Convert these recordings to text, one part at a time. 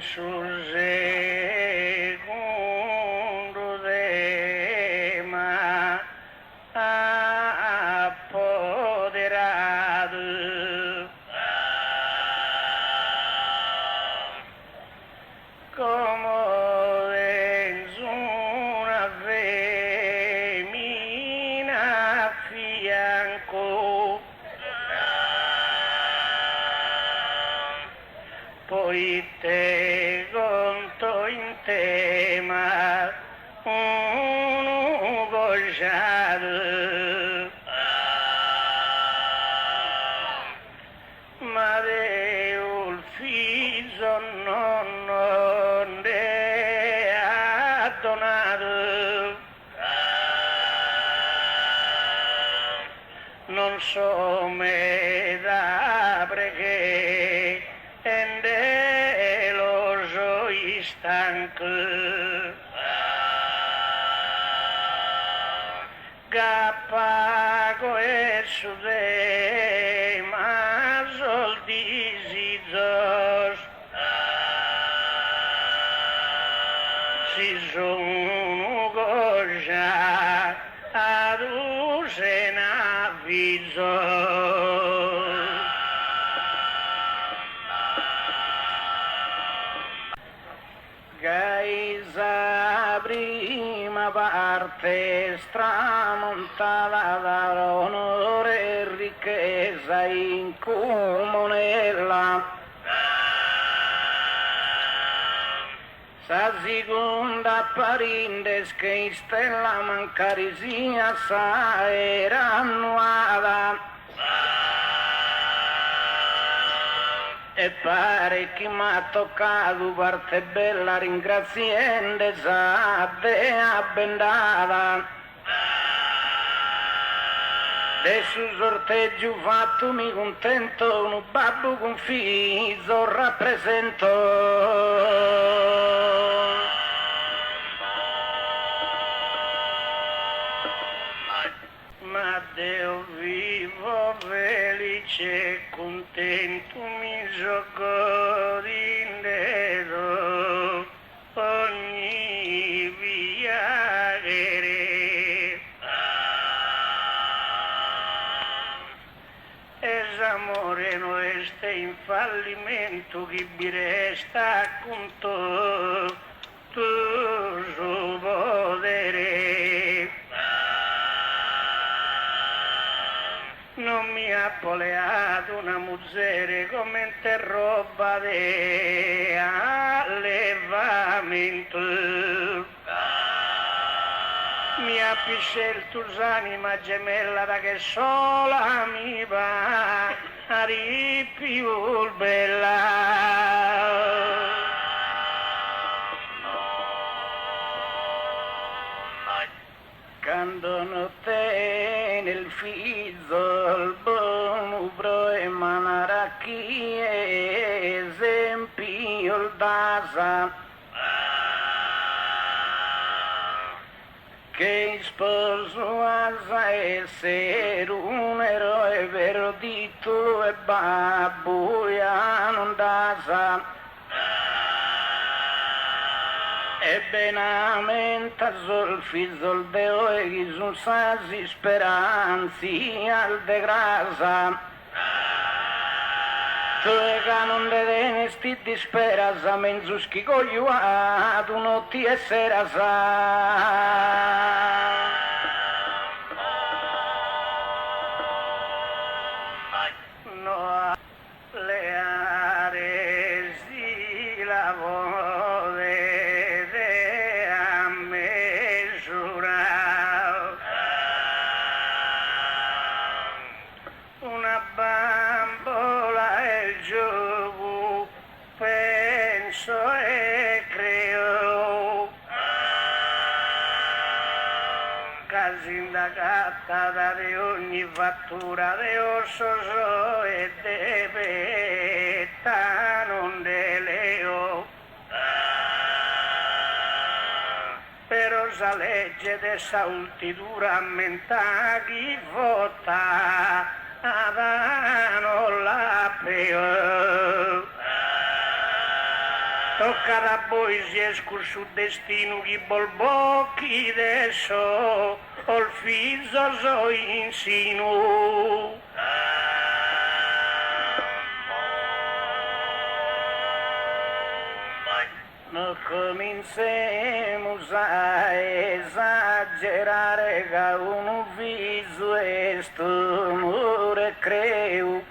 sul secondo tema apoderato come una femmina a fianco, poi te conto in tema uno gocciato, ma Deo il figlio non ne ha donato, non so me da perché e lo so stanco, Gappago e su te ma soldi si sono goccia ad usena viso. Gaisa prima parte stramontata dall'onore e ricchezza in comunella, sa seconda parindes che stella mancarisia sa era nuova, e pare che m'ha toccato parte bella ringraziende sa de abbendata, de su sorteggio fatto mi contento, un babbo con figlio rappresento. Ma Dio vivo felice e contento mi gioco d'indietro ogni viaggiare, esamore no este infallimento che mi resta con tu suo potere. Non mi ha poleato una muzzere come te roba di allevamento, mi ha scelto l'anima gemella da che sola mi va a più bella. Quando notte nel figlio il buon ubro e manaracchi esempio il dasa, che sposo asa essere un eroe vero di tu e babbo ya non dasa. E benamente sul figlio deo e chi sono sasi speranzi al de grasa, tu e che non te ne sti disperasa menzuschi cogliuato notti e sera sa. No le aree si lavoro una bambola e il gioco penso e creo, sindacata di ogni fattura di osso e de petta non de leo, però sa legge de sa ultitura menta chi vota non la peo. Tocca a voi si escu su destino chi bolbocchi adesso, ol fiso so insinu. No cominciamo a esagerare che un viso e stumore creu.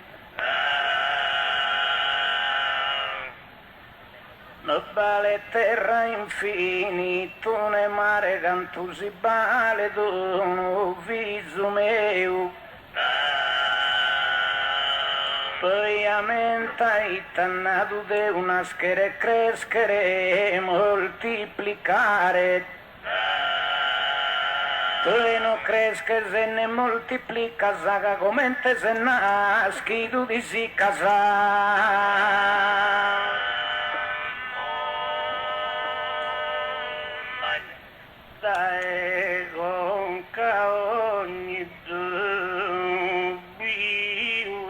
No vale terra infinito ne mare cantu si vale d'un viso meu. Poi aumenta il tannato de una schere crescere, moltiplicare. Poi non cresce se ne moltiplica, saga come te se nasci tu di si casa. Dai conca ogni dubbio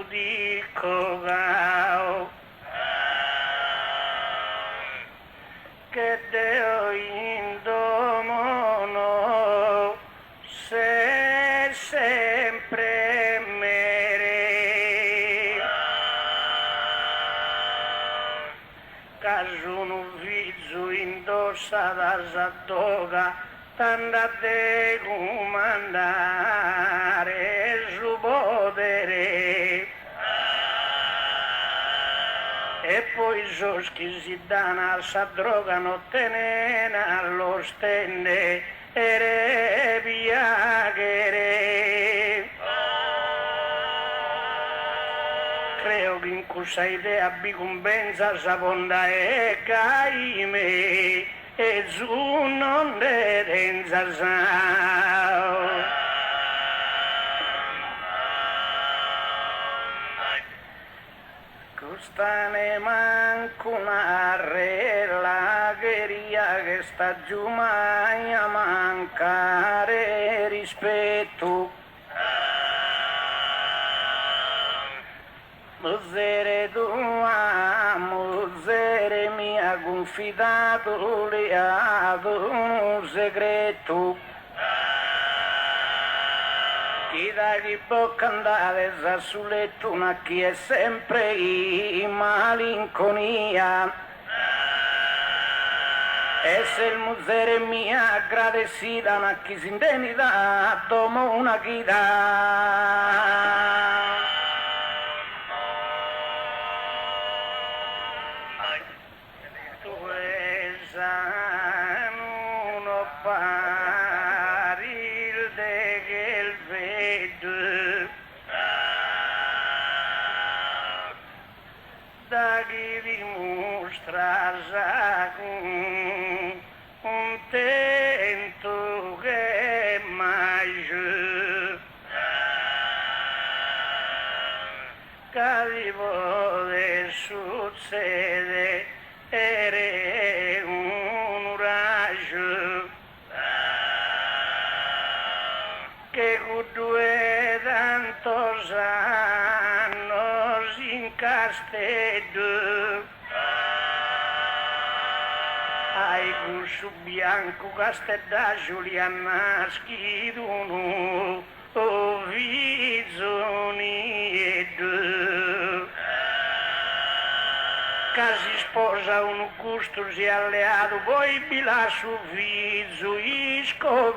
di cogao che Deo indomono se sempre mere caso un viso indossa da zaddoga t'andate comandare su potere e poi soschi si danno sa droga non tenena allo stende e re piaghere. Creo che in questa idea bicumbenza saponda e caime e su non derenza sao. Costa ne manco una relagheria che sta giù mai a mancare rispetto. Musere tua, musere mia, confidato le ad un segreto. Chi da chi può cantare sa sul letto una chi è sempre in malinconia. E se il musere mia agradecida una chi si indennità, tomo una chida. Da chi dimostra un tento che mai che può succedere era un raggio che con due tantos annos in castello ai gusto bianco castedda Giuliana schiduno o visoni e due casi sposa un gusto si alleato poi bila su viso iscoviato.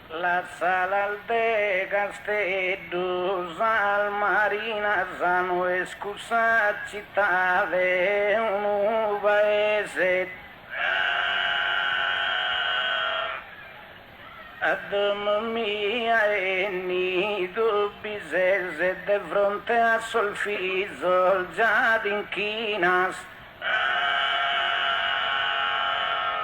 La sala al de castello sal marina sano escusa città de un paese ad mia e ni dubbi se de fronte a solfiso già d'inchinas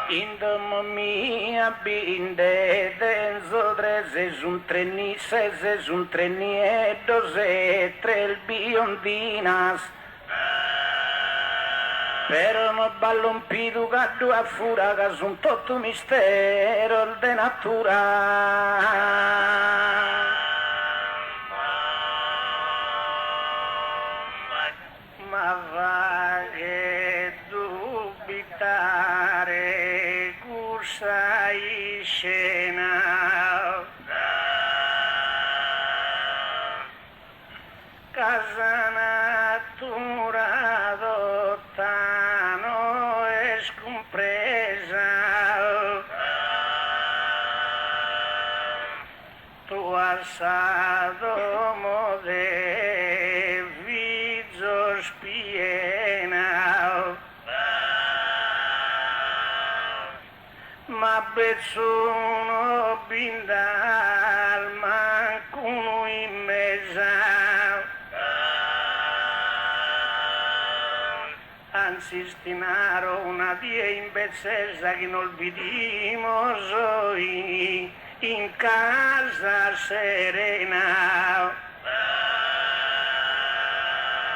in domo mia binde denzo trese sun treni sese sun treni e dose tre biondinas però no ballo un pidu caddu a fura che sun tutto mistero de natura sai scena, casa natura dottano e scompresa, tu alzato mode viso spiena, ma bezzuno bindal mancuno in mesa, anzi stinaro una via in bezzesa che non vidimo in casa serena,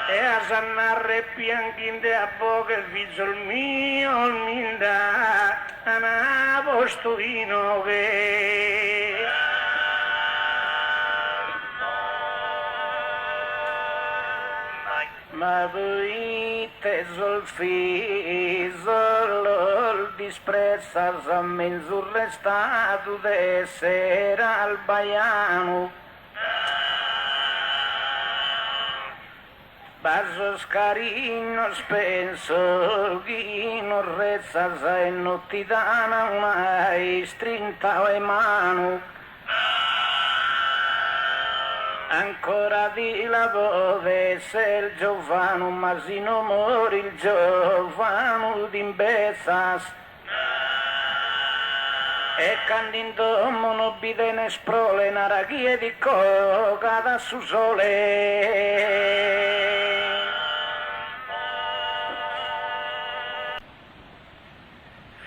e a sannarre pianchinde a bocca il viso il mio minda a postuino che ma voi te solo disprezza sammen surrestato d'essere al baiano, basso scarino spenso chi non rezza e non ti dà mai strinta le mano, ancora di lavoro se il giovano ma si non muore il giovano d'imbezas e candindomo non bidene sprole narachie di coca da su sole.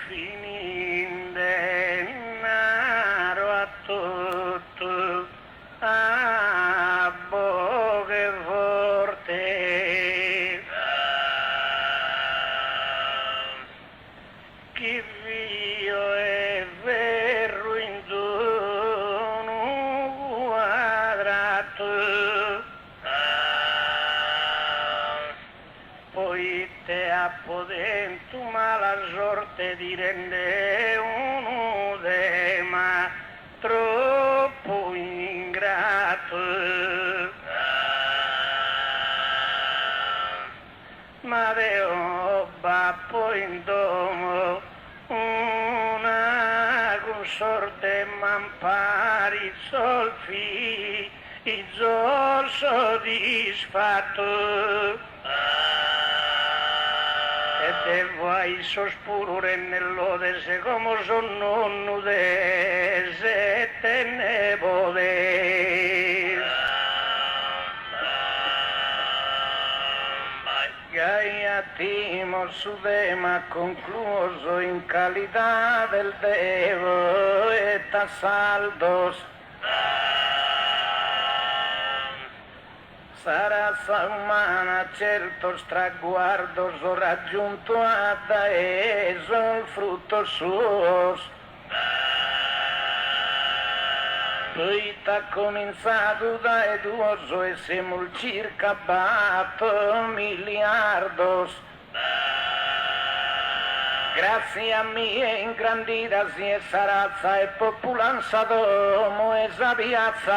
Fininde naro a tutto a bocche forte chi vio è vero in dono quadrato, poi te appodento ma la sorte di rende uno de ma troppo ingrato, ma deo bappo in domo una consorte mampari solfi il zol soddisfatto, e devo ai sospurure nell'ode se come son nonno de sette nepode. Gaia timo su tema concluso in qualità del devo e tassaldos sarà umana certo straguardo so raggiunto a eso il frutto suo, poi t'ha cominciato da eduoso e siamo circa batto miliardos, grazie a mia ingrandita si è sarazza e popolanza domo e sa piazza.